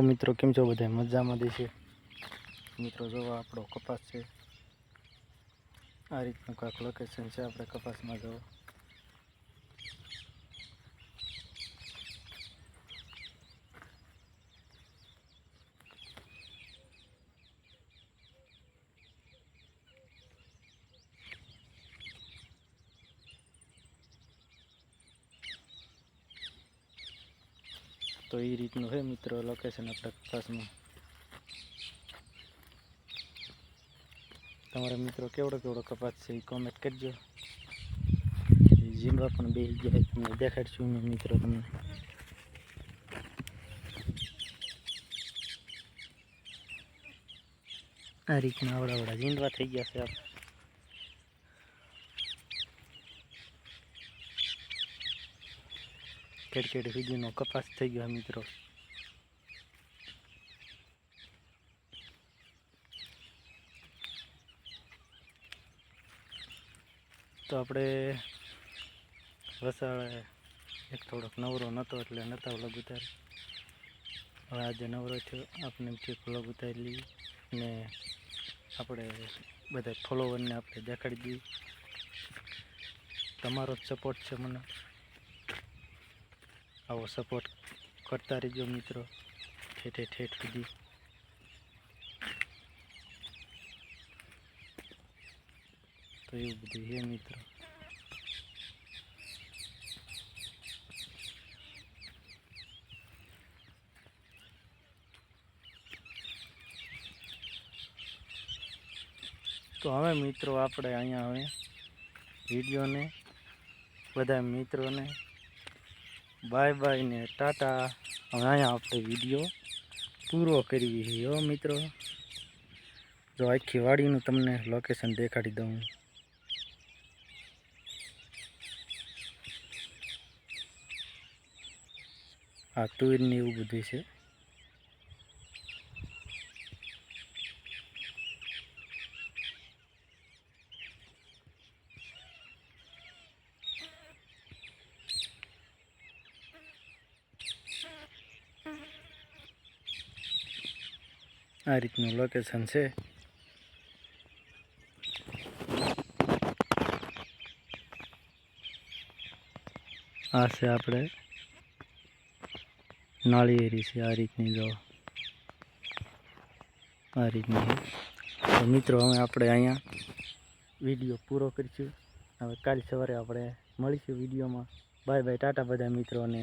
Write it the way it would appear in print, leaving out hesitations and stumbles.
મિત્રો, કેમ છો બધા? મજામાં દેશે મિત્રો. જો આપણો કપાસ છે, આ રીતનું કાંક લોકેશન છે આપણે કપાસમાં. જો તો એ રીતનું છે મિત્રો લોકેશન આપણા કપાસમાં. તમારા મિત્રો કેવડો કપાસ છે એ કોમેન્ટ કરજો. જીંડવા પણ બેસી ગયા, તમને દેખાડશું મેં મિત્રો. તમને આ રીતના આવડા જીંડવા થઈ ગયા છે. કેડ સુધીનો કપાસ થઈ ગયો મિત્રો. તો આપણે વસાળે એક થોડોક નવરો નહોતો એટલે નહોતા વ્લોગ ઉતારી. હવે આજે નવરો થયો, આપણે વ્લોગ ઉતારી લઈએ ને આપણે બધા ફોલોવરને આપણે દેખાડી દઈએ. તમારો જ સપોર્ટ છે મને, આવો સપોર્ટ કરતા રહેજો મિત્રો ઠેઠ સુધી. તો એવું બધું છે મિત્રો. તો હવે મિત્રો આપણે અહીંયા હવે વિડીયોને બધા મિત્રોને બાય બાય ને ટાટા. હવે અહીંયા આપણે વિડીયો પૂરો કરવી છે હો મિત્રો. જો આખી વાડીનું તમને લોકેશન દેખાડી દઉં. આ તુરને એવું બધું છે. આ રીતનું લોકેશન છે. આ છે આપણે નાળિયેરી છે. આ રીતની જો આ રીતની. તો મિત્રો હવે આપણે અહીંયા વિડીયો પૂરો કરીશું. હવે કાલ સવારે આપણે મળીશું વિડીયોમાં. બાય બાય ટાટા બધા મિત્રોને.